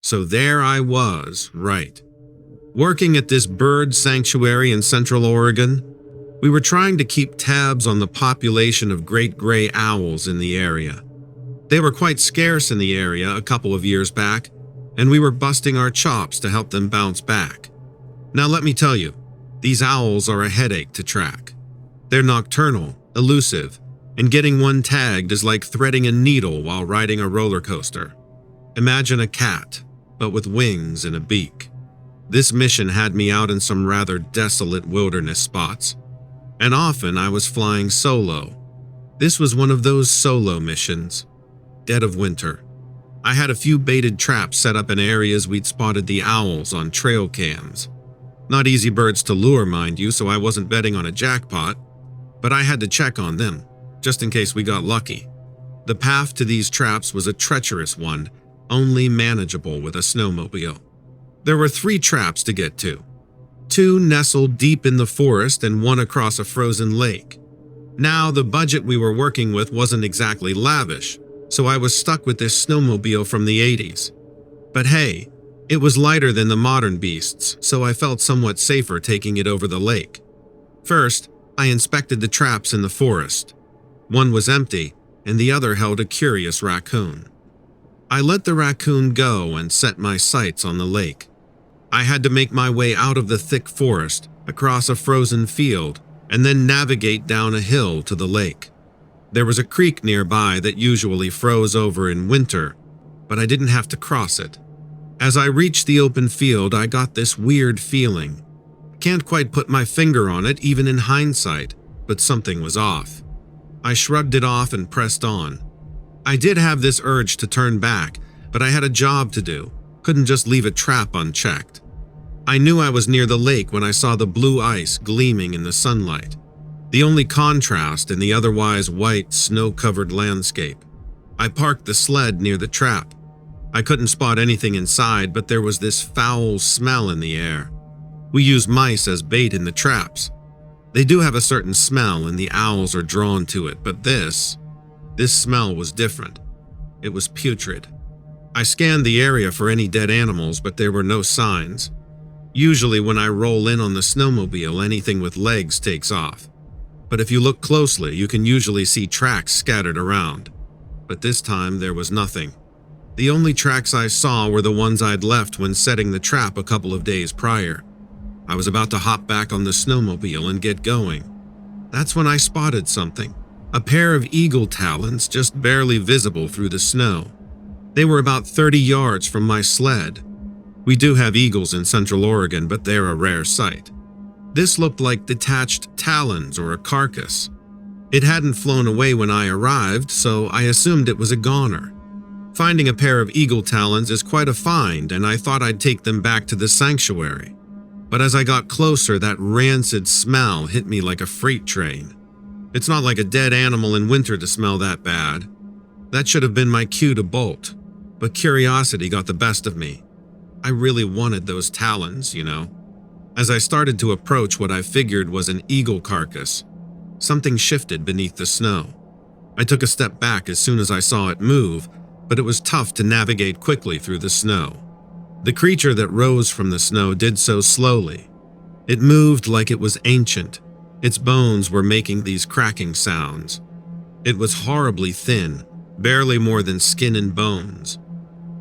So there I was, right. Working at this bird sanctuary in Central Oregon, we were trying to keep tabs on the population of great gray owls in the area. They were quite scarce in the area a couple of years back, and we were busting our chops to help them bounce back. Now let me tell you, these owls are a headache to track. They're nocturnal, elusive, and getting one tagged is like threading a needle while riding a roller coaster. Imagine a cat, but with wings and a beak. This mission had me out in some rather desolate wilderness spots, and often I was flying solo. This was one of those solo missions. Dead of winter. I had a few baited traps set up in areas we'd spotted the owls on trail cams. Not easy birds to lure, mind you, so I wasn't betting on a jackpot, but I had to check on them, just in case we got lucky. The path to these traps was a treacherous one, only manageable with a snowmobile. There were 3 traps to get to. 2 nestled deep in the forest and 1 across a frozen lake. Now, the budget we were working with wasn't exactly lavish, so I was stuck with this snowmobile from the 80s. But hey, it was lighter than the modern beasts, so I felt somewhat safer taking it over the lake. First, I inspected the traps in the forest. One was empty, and the other held a curious raccoon. I let the raccoon go and set my sights on the lake. I had to make my way out of the thick forest, across a frozen field, and then navigate down a hill to the lake. There was a creek nearby that usually froze over in winter, but I didn't have to cross it. As I reached the open field, I got this weird feeling. Can't quite put my finger on it even in hindsight, but something was off. I shrugged it off and pressed on. I did have this urge to turn back, but I had a job to do. Couldn't just leave a trap unchecked. I knew I was near the lake when I saw the blue ice gleaming in the sunlight, the only contrast in the otherwise white, snow-covered landscape. I parked the sled near the trap. I couldn't spot anything inside, but there was this foul smell in the air. We use mice as bait in the traps. They do have a certain smell and the owls are drawn to it, but this smell was different. It was putrid. I scanned the area for any dead animals, but there were no signs. Usually when I roll in on the snowmobile, anything with legs takes off. But if you look closely, you can usually see tracks scattered around. But this time there was nothing. The only tracks I saw were the ones I'd left when setting the trap a couple of days prior. I was about to hop back on the snowmobile and get going. That's when I spotted something. A pair of eagle talons just barely visible through the snow. They were about 30 yards from my sled. We do have eagles in Central Oregon, but they're a rare sight. This looked like detached talons or a carcass. It hadn't flown away when I arrived, so I assumed it was a goner. Finding a pair of eagle talons is quite a find, and I thought I'd take them back to the sanctuary. But as I got closer, that rancid smell hit me like a freight train. It's not like a dead animal in winter to smell that bad. That should have been my cue to bolt, but curiosity got the best of me. I really wanted those talons, you know. As I started to approach what I figured was an eagle carcass, something shifted beneath the snow. I took a step back as soon as I saw it move, but it was tough to navigate quickly through the snow. The creature that rose from the snow did so slowly. It moved like it was ancient. Its bones were making these cracking sounds. It was horribly thin, barely more than skin and bones.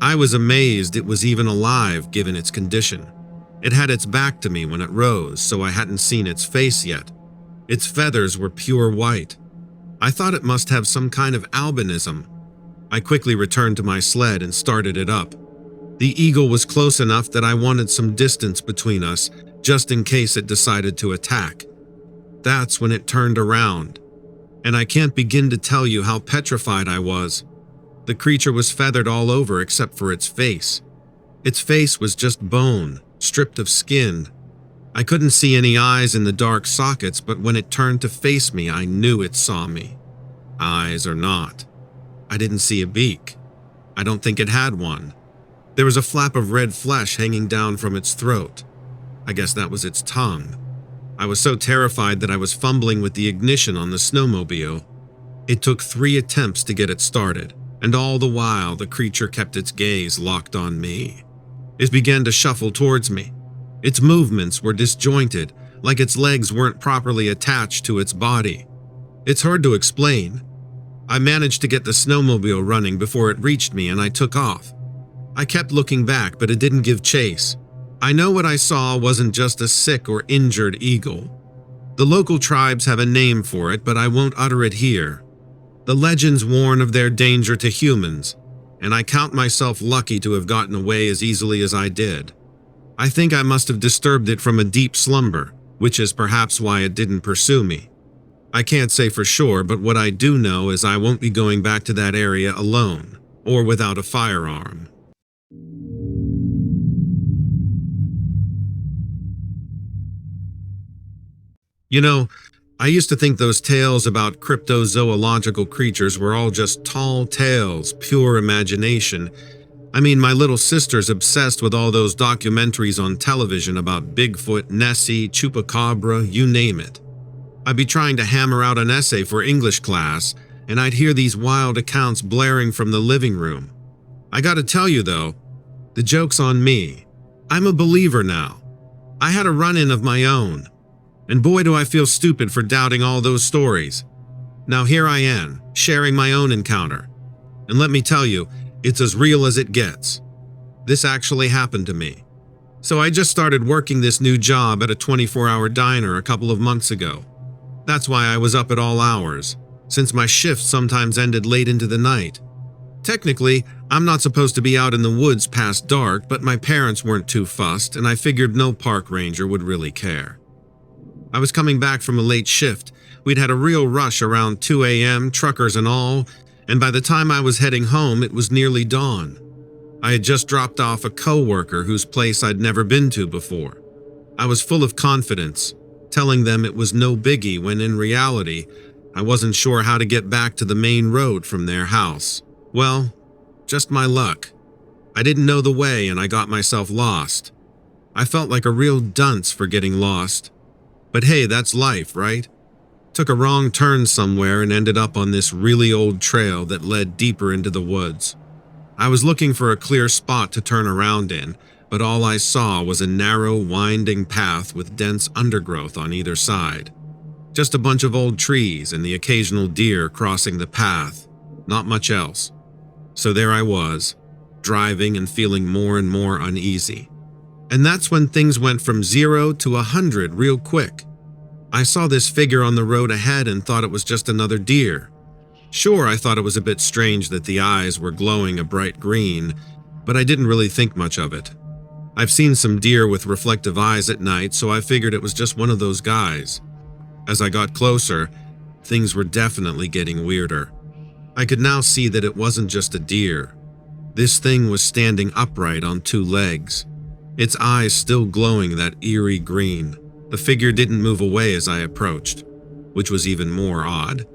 I was amazed it was even alive given its condition. It had its back to me when it rose, so I hadn't seen its face yet. Its feathers were pure white. I thought it must have some kind of albinism. I quickly returned to my sled and started it up. The eagle was close enough that I wanted some distance between us, just in case it decided to attack. That's when it turned around, and I can't begin to tell you how petrified I was. The creature was feathered all over except for its face. Its face was just bone, stripped of skin. I couldn't see any eyes in the dark sockets, but when it turned to face me, I knew it saw me. Eyes or not. I didn't see a beak. I don't think it had one. There was a flap of red flesh hanging down from its throat. I guess that was its tongue. I was so terrified that I was fumbling with the ignition on the snowmobile. It took 3 attempts to get it started, and all the while the creature kept its gaze locked on me. It began to shuffle towards me. Its movements were disjointed, like its legs weren't properly attached to its body. It's hard to explain. I managed to get the snowmobile running before it reached me and I took off. I kept looking back, but it didn't give chase. I know what I saw wasn't just a sick or injured eagle. The local tribes have a name for it, but I won't utter it here. The legends warn of their danger to humans, and I count myself lucky to have gotten away as easily as I did. I think I must have disturbed it from a deep slumber, which is perhaps why it didn't pursue me. I can't say for sure, but what I do know is I won't be going back to that area alone, or without a firearm. You know, I used to think those tales about cryptozoological creatures were all just tall tales, pure imagination. I mean, my little sister's obsessed with all those documentaries on television about Bigfoot, Nessie, Chupacabra, you name it. I'd be trying to hammer out an essay for English class, and I'd hear these wild accounts blaring from the living room. I gotta tell you though, the joke's on me. I'm a believer now. I had a run-in of my own. And boy do I feel stupid for doubting all those stories. Now here I am, sharing my own encounter. And let me tell you, it's as real as it gets. This actually happened to me. So I just started working this new job at a 24-hour diner a couple of months ago. That's why I was up at all hours, since my shift sometimes ended late into the night. Technically, I'm not supposed to be out in the woods past dark, but my parents weren't too fussed, and I figured no park ranger would really care. I was coming back from a late shift. We'd had a real rush around 2 a.m., truckers and all, and by the time I was heading home, it was nearly dawn. I had just dropped off a coworker whose place I'd never been to before. I was full of confidence, telling them it was no biggie when in reality, I wasn't sure how to get back to the main road from their house. Well, just my luck. I didn't know the way and I got myself lost. I felt like a real dunce for getting lost. But hey, that's life, right? Took a wrong turn somewhere and ended up on this really old trail that led deeper into the woods. I was looking for a clear spot to turn around in, but all I saw was a narrow, winding path with dense undergrowth on either side. Just a bunch of old trees and the occasional deer crossing the path, not much else. So there I was, driving and feeling more and more uneasy. And that's when things went from 0 to 100 real quick. I saw this figure on the road ahead and thought it was just another deer. Sure, I thought it was a bit strange that the eyes were glowing a bright green, but I didn't really think much of it. I've seen some deer with reflective eyes at night, so I figured it was just one of those guys. As I got closer, things were definitely getting weirder. I could now see that it wasn't just a deer. This thing was standing upright on 2 legs. Its eyes still glowing that eerie green. The figure didn't move away as I approached, which was even more odd.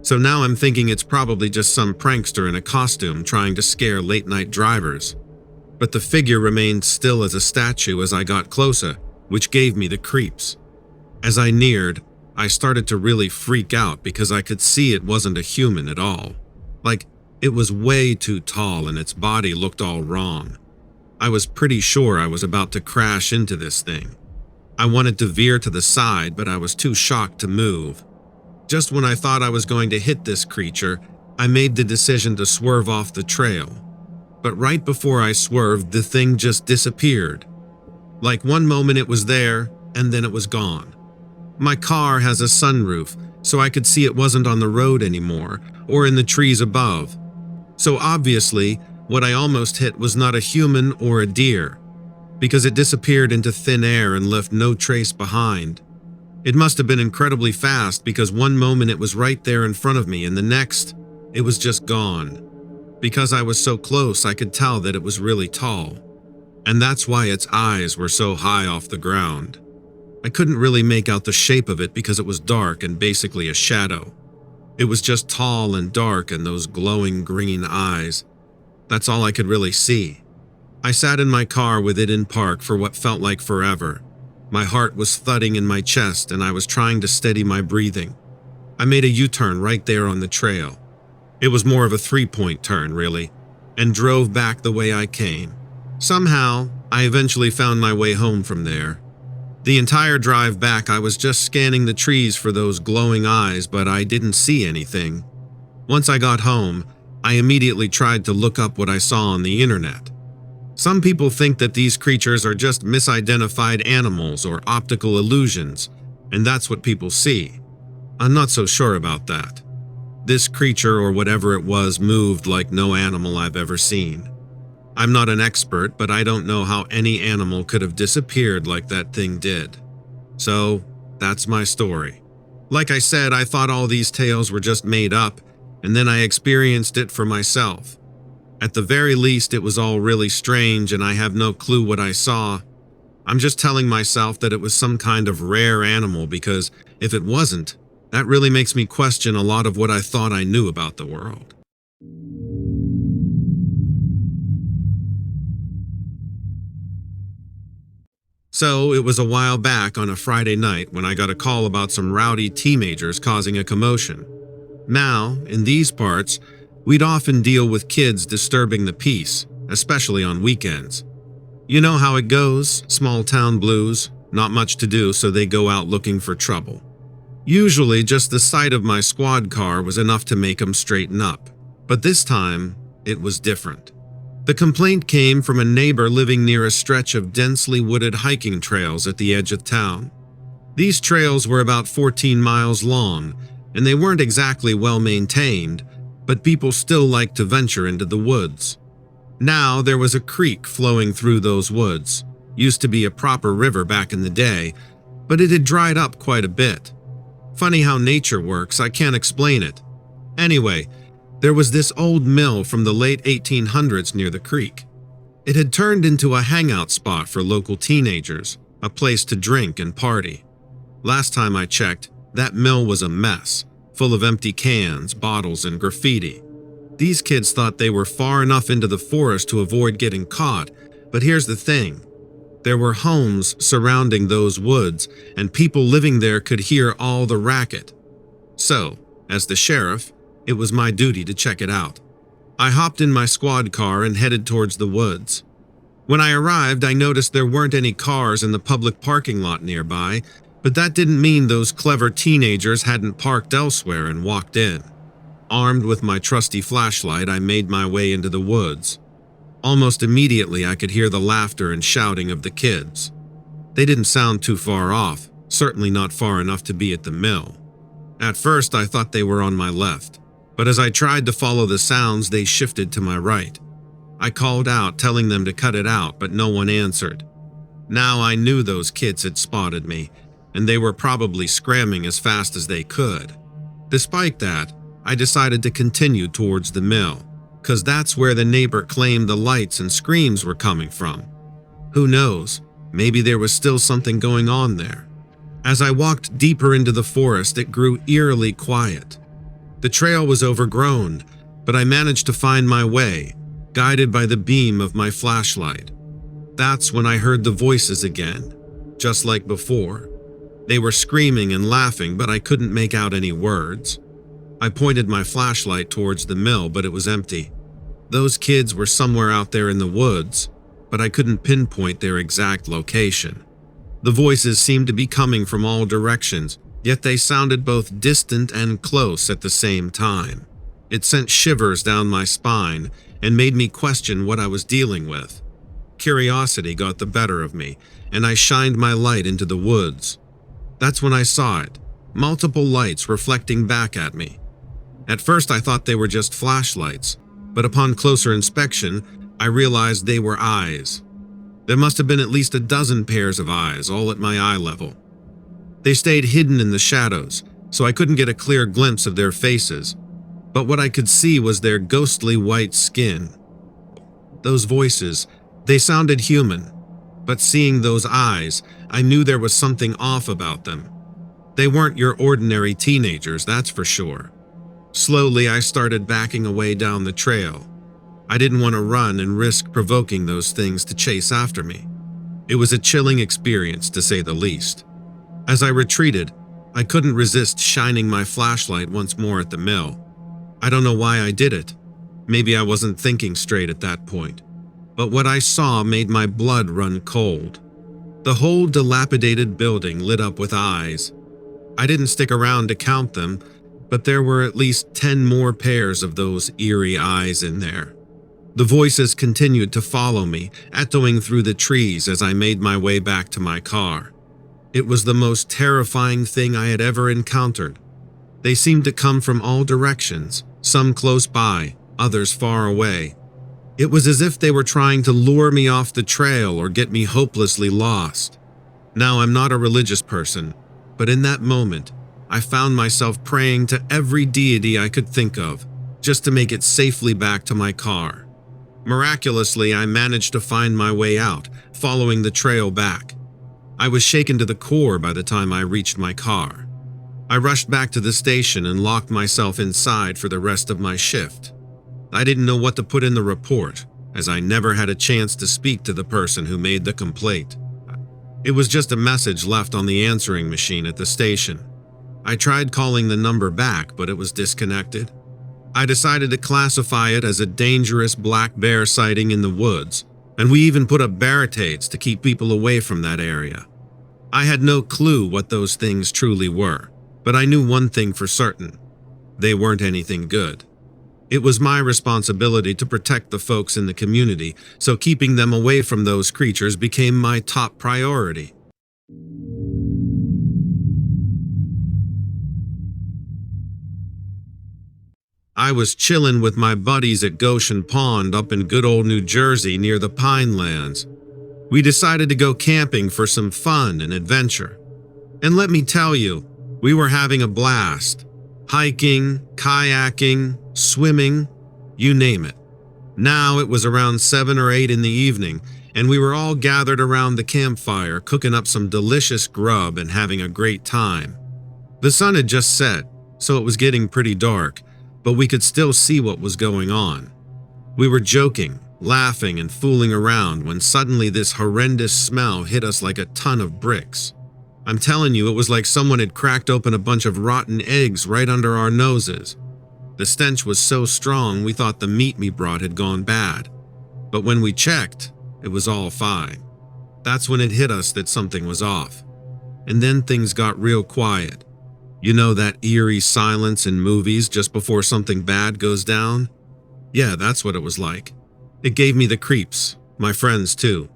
So now I'm thinking it's probably just some prankster in a costume trying to scare late-night drivers. But the figure remained still as a statue as I got closer, which gave me the creeps. As I neared, I started to really freak out because I could see it wasn't a human at all. Like, it was way too tall and its body looked all wrong. I was pretty sure I was about to crash into this thing. I wanted to veer to the side, but I was too shocked to move. Just when I thought I was going to hit this creature, I made the decision to swerve off the trail. But right before I swerved, the thing just disappeared. Like one moment it was there, and then it was gone. My car has a sunroof, so I could see it wasn't on the road anymore, or in the trees above. So obviously, what I almost hit was not a human or a deer, because it disappeared into thin air and left no trace behind. It must have been incredibly fast because one moment it was right there in front of me and the next, it was just gone. Because I was so close, I could tell that it was really tall. And that's why its eyes were so high off the ground. I couldn't really make out the shape of it because it was dark and basically a shadow. It was just tall and dark and those glowing green eyes. That's all I could really see. I sat in my car with it in park for what felt like forever. My heart was thudding in my chest and I was trying to steady my breathing. I made a U-turn right there on the trail. It was more of a 3-point turn, really, and drove back the way I came, Somehow, I eventually found my way home from there. The entire drive back, I was just scanning the trees for those glowing eyes, but I didn't see anything. Once I got home, I immediately tried to look up what I saw on the internet. Some people think that these creatures are just misidentified animals or optical illusions, and that's what people see. I'm not so sure about that. This creature or whatever it was moved like no animal I've ever seen. I'm not an expert, but I don't know how any animal could have disappeared like that thing did. So, that's my story. Like I said, I thought all these tales were just made up, and then I experienced it for myself. At the very least, it was all really strange and I have no clue what I saw. I'm just telling myself that it was some kind of rare animal because if it wasn't, that really makes me question a lot of what I thought I knew about the world. So, it was a while back on a Friday night when I got a call about some rowdy teenagers causing a commotion. Now, in these parts, we'd often deal with kids disturbing the peace, especially on weekends. You know how it goes, small town blues, not much to do, so they go out looking for trouble. Usually, just the sight of my squad car was enough to make them straighten up, but this time, it was different. The complaint came from a neighbor living near a stretch of densely wooded hiking trails at the edge of town. These trails were about 14 miles long, and they weren't exactly well maintained, but people still liked to venture into the woods. Now there was a creek flowing through those woods. Used to be a proper river back in the day, but it had dried up quite a bit. Funny how nature works, I can't explain it. Anyway, there was this old mill from the late 1800s near the creek. It had turned into a hangout spot for local teenagers, a place to drink and party. Last time I checked, that mill was a mess, full of empty cans, bottles, and graffiti. These kids thought they were far enough into the forest to avoid getting caught, but here's the thing. There were homes surrounding those woods, and people living there could hear all the racket. So, as the sheriff, it was my duty to check it out. I hopped in my squad car and headed towards the woods. When I arrived, I noticed there weren't any cars in the public parking lot nearby, but that didn't mean those clever teenagers hadn't parked elsewhere and walked in. Armed with my trusty flashlight, I made my way into the woods. Almost immediately, I could hear the laughter and shouting of the kids. They didn't sound too far off, certainly not far enough to be at the mill. At first, I thought they were on my left, but as I tried to follow the sounds, they shifted to my right. I called out, telling them to cut it out, but no one answered. Now I knew those kids had spotted me, and they were probably scrambling as fast as they could. Despite that, I decided to continue towards the mill, because that's where the neighbor claimed the lights and screams were coming from. Who knows, maybe there was still something going on there. As I walked deeper into the forest, it grew eerily quiet. The trail was overgrown, but I managed to find my way, guided by the beam of my flashlight. That's when I heard the voices again, just like before. They were screaming and laughing, but I couldn't make out any words. I pointed my flashlight towards the mill, but it was empty. Those kids were somewhere out there in the woods, but I couldn't pinpoint their exact location. The voices seemed to be coming from all directions, yet they sounded both distant and close at the same time. It sent shivers down my spine and made me question what I was dealing with. Curiosity got the better of me, and I shined my light into the woods. That's when I saw it, multiple lights reflecting back at me. At first I thought they were just flashlights, but upon closer inspection, I realized they were eyes. There must have been at least a dozen pairs of eyes, all at my eye level. They stayed hidden in the shadows, so I couldn't get a clear glimpse of their faces, but what I could see was their ghostly white skin. Those voices, they sounded human, but seeing those eyes, I knew there was something off about them. They weren't your ordinary teenagers, that's for sure. Slowly, I started backing away down the trail. I didn't want to run and risk provoking those things to chase after me. It was a chilling experience, to say the least. As I retreated, I couldn't resist shining my flashlight once more at the mill. I don't know why I did it. Maybe I wasn't thinking straight at that point. but what I saw made my blood run cold. The whole dilapidated building lit up with eyes. I didn't stick around to count them, but there were at least 10 more pairs of those eerie eyes in there. The voices continued to follow me, echoing through the trees as I made my way back to my car. It was the most terrifying thing I had ever encountered. They seemed to come from all directions, some close by, others far away. It was as if they were trying to lure me off the trail or get me hopelessly lost. Now, I'm not a religious person, but in that moment, I found myself praying to every deity I could think of, just to make it safely back to my car. Miraculously, I managed to find my way out, following the trail back. I was shaken to the core by the time I reached my car. I rushed back to the station and locked myself inside for the rest of my shift. I didn't know what to put in the report, as I never had a chance to speak to the person who made the complaint. It was just a message left on the answering machine at the station. I tried calling the number back, but it was disconnected. I decided to classify it as a dangerous black bear sighting in the woods, and we even put up barricades to keep people away from that area. I had no clue what those things truly were, but I knew one thing for certain. They weren't anything good. It was my responsibility to protect the folks in the community, so keeping them away from those creatures became my top priority. I was chilling with my buddies at Goshen Pond up in good old New Jersey near the Pinelands. We decided to go camping for some fun and adventure. And let me tell you, we were having a blast. Hiking, kayaking, swimming, you name it. Now it was around 7 or 8 in the evening, and we were all gathered around the campfire cooking up some delicious grub and having a great time. The sun had just set, so it was getting pretty dark, but we could still see what was going on. We were joking, laughing, and fooling around when suddenly this horrendous smell hit us like a ton of bricks. I'm telling you, it was like someone had cracked open a bunch of rotten eggs right under our noses. The stench was so strong we thought the meat we brought had gone bad. But when we checked, it was all fine. That's when it hit us that something was off. And then things got real quiet. You know that eerie silence in movies just before something bad goes down? Yeah, that's what it was like. It gave me the creeps, my friends too.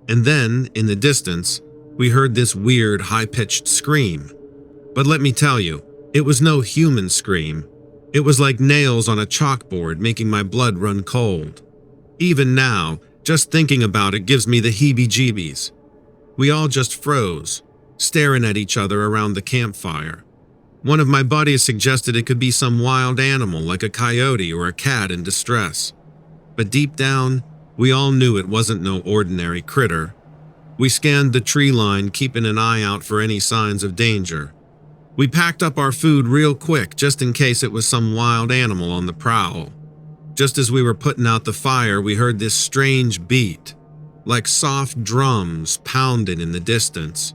And then, in the distance, we heard this weird, high-pitched scream. But let me tell you, it was no human scream. It was like nails on a chalkboard, making my blood run cold. Even now, just thinking about it gives me the heebie-jeebies. We all just froze, staring at each other around the campfire. One of my buddies suggested it could be some wild animal like a coyote or a cat in distress. But deep down, we all knew it wasn't no ordinary critter. We scanned the tree line, keeping an eye out for any signs of danger. We packed up our food real quick just in case it was some wild animal on the prowl. Just as we were putting out the fire, we heard this strange beat, like soft drums pounding in the distance.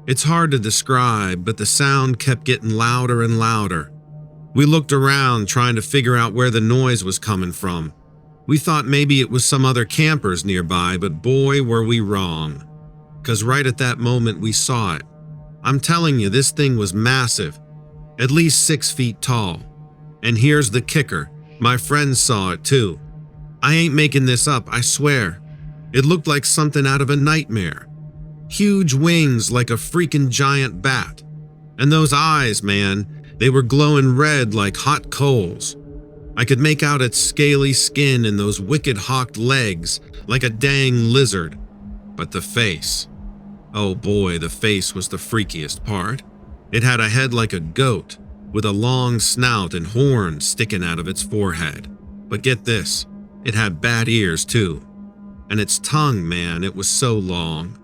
It's hard to describe, but the sound kept getting louder and louder. We looked around trying to figure out where the noise was coming from. We thought maybe it was some other campers nearby, but boy, were we wrong. 'Cause right at that moment we saw it. I'm telling you, this thing was massive, at least 6 feet tall. And here's the kicker, my friends saw it too. I ain't making this up, I swear. It looked like something out of a nightmare. Huge wings like a freaking giant bat. And those eyes, man, they were glowing red like hot coals. I could make out its scaly skin and those wicked hawked legs like a dang lizard. But the face. Oh boy, the face was the freakiest part. It had a head like a goat, with a long snout and horns sticking out of its forehead. But get this, it had bat ears too. And its tongue, man, it was so long.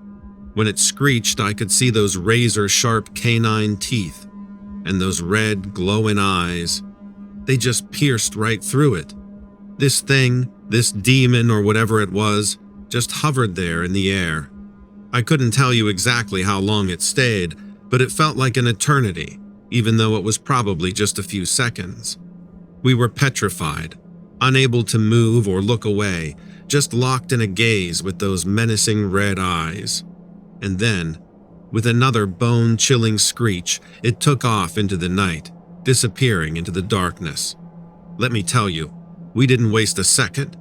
When it screeched, I could see those razor-sharp canine teeth, and those red, glowing eyes. They just pierced right through it. This thing, this demon or whatever it was, just hovered there in the air. I couldn't tell you exactly how long it stayed, but it felt like an eternity, even though it was probably just a few seconds. We were petrified, unable to move or look away, just locked in a gaze with those menacing red eyes. And then, with another bone-chilling screech, it took off into the night, disappearing into the darkness. Let me tell you, we didn't waste a second.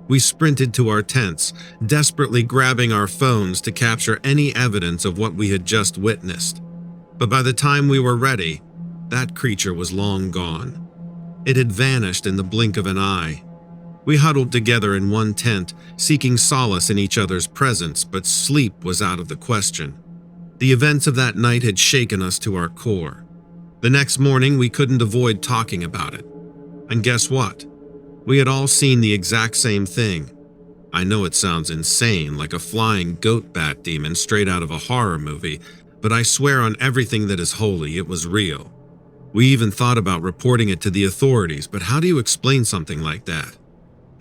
We sprinted to our tents, desperately grabbing our phones to capture any evidence of what we had just witnessed. But by the time we were ready, that creature was long gone. It had vanished in the blink of an eye. We huddled together in one tent, seeking solace in each other's presence, but sleep was out of the question. The events of that night had shaken us to our core. The next morning, we couldn't avoid talking about it. And guess what? We had all seen the exact same thing. I know it sounds insane, like a flying goat bat demon straight out of a horror movie, but I swear on everything that is holy, it was real. We even thought about reporting it to the authorities, but how do you explain something like that?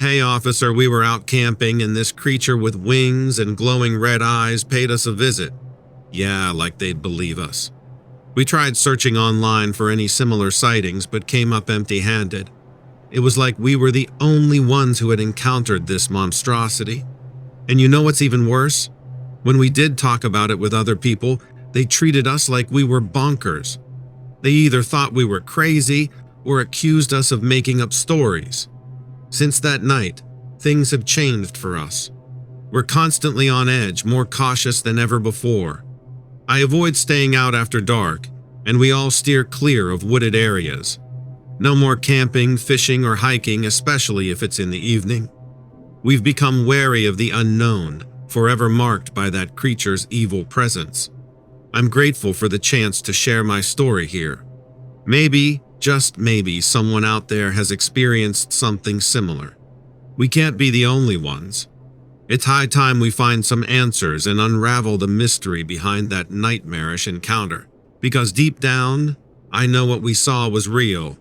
Hey officer, we were out camping and this creature with wings and glowing red eyes paid us a visit. Yeah, like they'd believe us. We tried searching online for any similar sightings, but came up empty-handed. It was like we were the only ones who had encountered this monstrosity. And you know what's even worse? When we did talk about it with other people, they treated us like we were bonkers. They either thought we were crazy or accused us of making up stories. Since that night, things have changed for us. We're constantly on edge, more cautious than ever before. I avoid staying out after dark, and we all steer clear of wooded areas. No more camping, fishing, or hiking, especially if it's in the evening. We've become wary of the unknown, forever marked by that creature's evil presence. I'm grateful for the chance to share my story here. Maybe, just maybe, someone out there has experienced something similar. We can't be the only ones. It's high time we find some answers and unravel the mystery behind that nightmarish encounter. Because deep down, I know what we saw was real,